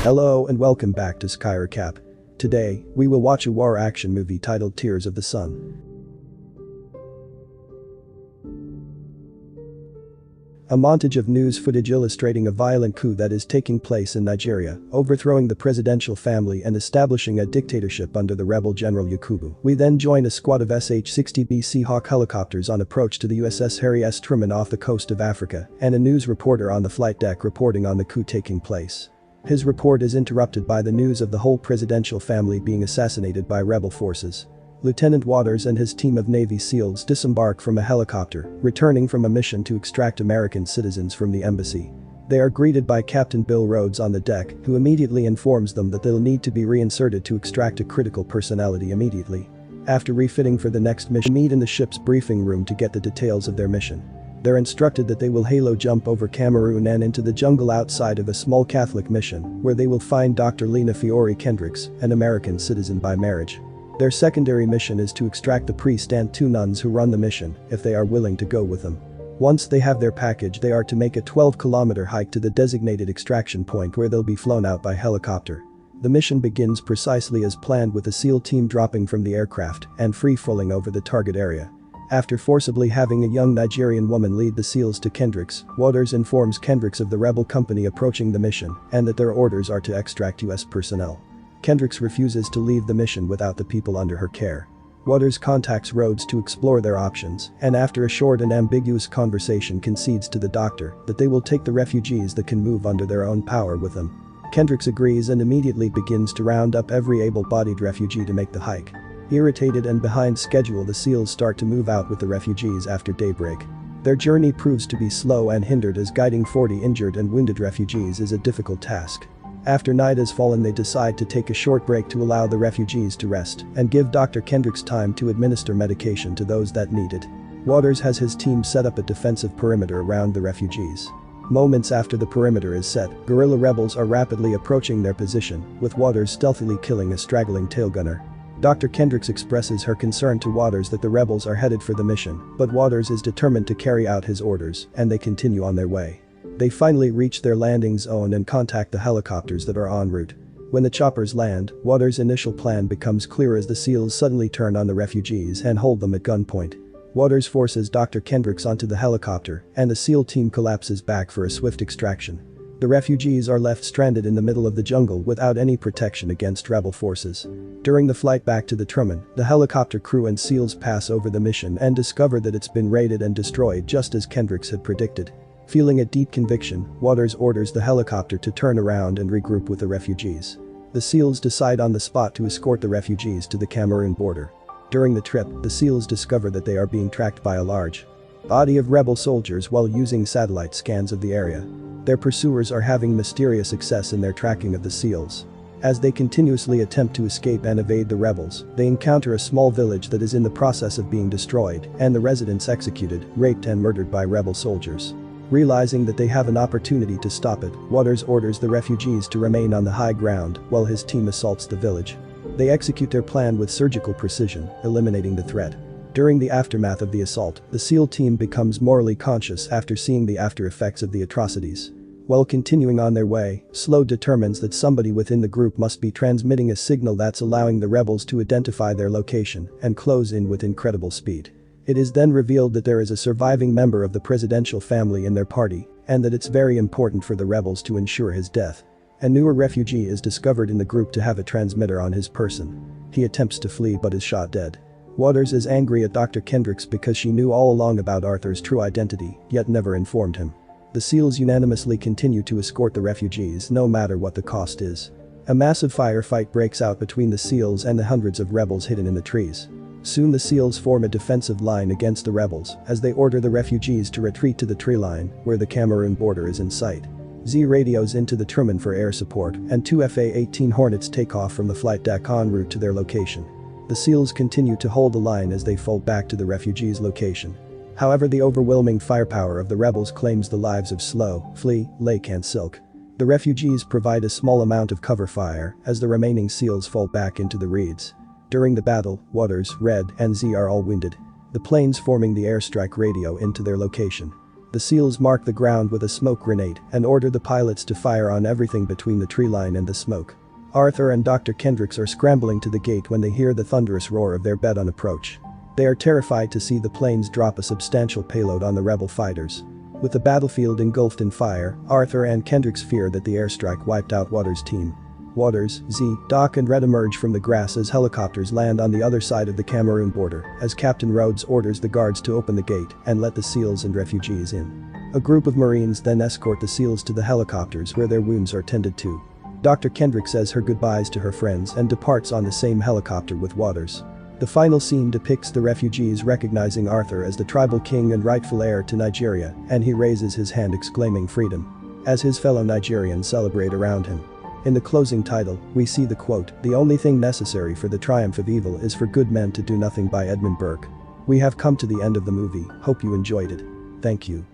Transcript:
Hello and welcome back to Sky Cap. Today, we will watch a war action movie titled Tears of the Sun. A montage of news footage illustrating a violent coup that is taking place in Nigeria, overthrowing the presidential family and establishing a dictatorship under the rebel General Yakubu. We then join a squad of SH-60B Seahawk helicopters on approach to the USS Harry S. Truman off the coast of Africa, and a news reporter on the flight deck reporting on the coup taking place. His report is interrupted by the news of the whole presidential family being assassinated by rebel forces. Lieutenant Waters and his team of Navy SEALs disembark from a helicopter, returning from a mission to extract American citizens from the embassy. They are greeted by Captain Bill Rhodes on the deck, who immediately informs them that they'll need to be reinserted to extract a critical personality immediately. After refitting for the next mission, meet in the ship's briefing room to get the details of their mission. They're instructed that they will halo jump over Cameroon and into the jungle outside of a small Catholic mission, where they will find Dr. Lena Fiore Kendricks, an American citizen by marriage. Their secondary mission is to extract the priest and two nuns who run the mission, if they are willing to go with them. Once they have their package, they are to make a 12-kilometer hike to the designated extraction point where they'll be flown out by helicopter. The mission begins precisely as planned, with the SEAL team dropping from the aircraft and free-falling over the target area. After forcibly having a young Nigerian woman lead the SEALs to Kendricks, Waters informs Kendricks of the rebel company approaching the mission and that their orders are to extract US personnel. Kendricks refuses to leave the mission without the people under her care. Waters contacts Rhodes to explore their options, and after a short and ambiguous conversation concedes to the doctor that they will take the refugees that can move under their own power with them. Kendricks agrees and immediately begins to round up every able-bodied refugee to make the hike. Irritated and behind schedule, the SEALs start to move out with the refugees after daybreak. Their journey proves to be slow and hindered, as guiding 40 injured and wounded refugees is a difficult task. After night has fallen, they decide to take a short break to allow the refugees to rest and give Dr. Kendricks time to administer medication to those that need it. Waters has his team set up a defensive perimeter around the refugees. Moments after the perimeter is set, guerrilla rebels are rapidly approaching their position, with Waters stealthily killing a straggling tailgunner. Dr. Kendricks expresses her concern to Waters that the rebels are headed for the mission, but Waters is determined to carry out his orders, and they continue on their way. They finally reach their landing zone and contact the helicopters that are en route. When the choppers land, Waters' initial plan becomes clear as the SEALs suddenly turn on the refugees and hold them at gunpoint. Waters forces Dr. Kendricks onto the helicopter, and the SEAL team collapses back for a swift extraction. The refugees are left stranded in the middle of the jungle without any protection against rebel forces. During the flight back to the Truman, the helicopter crew and SEALs pass over the mission and discover that it's been raided and destroyed just as Kendricks had predicted. Feeling a deep conviction, Waters orders the helicopter to turn around and regroup with the refugees. The SEALs decide on the spot to escort the refugees to the Cameroon border. During the trip, the SEALs discover that they are being tracked by a large body of rebel soldiers while using satellite scans of the area. Their pursuers are having mysterious success in their tracking of the SEALs. As they continuously attempt to escape and evade the rebels, they encounter a small village that is in the process of being destroyed, and the residents executed, raped and murdered by rebel soldiers. Realizing that they have an opportunity to stop it, Waters orders the refugees to remain on the high ground while his team assaults the village. They execute their plan with surgical precision, eliminating the threat. During the aftermath of the assault, the SEAL team becomes morally conscious after seeing the after effects of the atrocities. While continuing on their way, Slow determines that somebody within the group must be transmitting a signal that's allowing the rebels to identify their location and close in with incredible speed. It is then revealed that there is a surviving member of the presidential family in their party, and that it's very important for the rebels to ensure his death. A newer refugee is discovered in the group to have a transmitter on his person. He attempts to flee but is shot dead. Waters is angry at Dr. Kendricks because she knew all along about Arthur's true identity, yet never informed him. The SEALs unanimously continue to escort the refugees no matter what the cost is. A massive firefight breaks out between the SEALs and the hundreds of rebels hidden in the trees. Soon the SEALs form a defensive line against the rebels as they order the refugees to retreat to the tree line where the Cameroon border is in sight. Z radios into the Truman for air support, and two FA-18 Hornets take off from the flight deck en route to their location. The SEALs continue to hold the line as they fall back to the refugees' location. However, the overwhelming firepower of the rebels claims the lives of Slow, Flea, Lake and Silk. The refugees provide a small amount of cover fire as the remaining SEALs fall back into the reeds. During the battle, Waters, Red, and Z are all wounded. The planes forming the airstrike radio into their location. The SEALs mark the ground with a smoke grenade and order the pilots to fire on everything between the tree line and the smoke. Arthur and Dr. Kendricks are scrambling to the gate when they hear the thunderous roar of their bed-on approach. They are terrified to see the planes drop a substantial payload on the rebel fighters. With the battlefield engulfed in fire, Arthur and Kendricks fear that the airstrike wiped out Waters' team. Waters, Z, Doc and Red emerge from the grass as helicopters land on the other side of the Cameroon border, as Captain Rhodes orders the guards to open the gate and let the SEALs and refugees in. A group of Marines then escort the SEALs to the helicopters where their wounds are tended to. Dr. Kendrick says her goodbyes to her friends and departs on the same helicopter with Waters. The final scene depicts the refugees recognizing Arthur as the tribal king and rightful heir to Nigeria, and he raises his hand exclaiming freedom, as his fellow Nigerians celebrate around him. In the closing title, we see the quote, "The only thing necessary for the triumph of evil is for good men to do nothing" by Edmund Burke. We have come to the end of the movie, hope you enjoyed it. Thank you.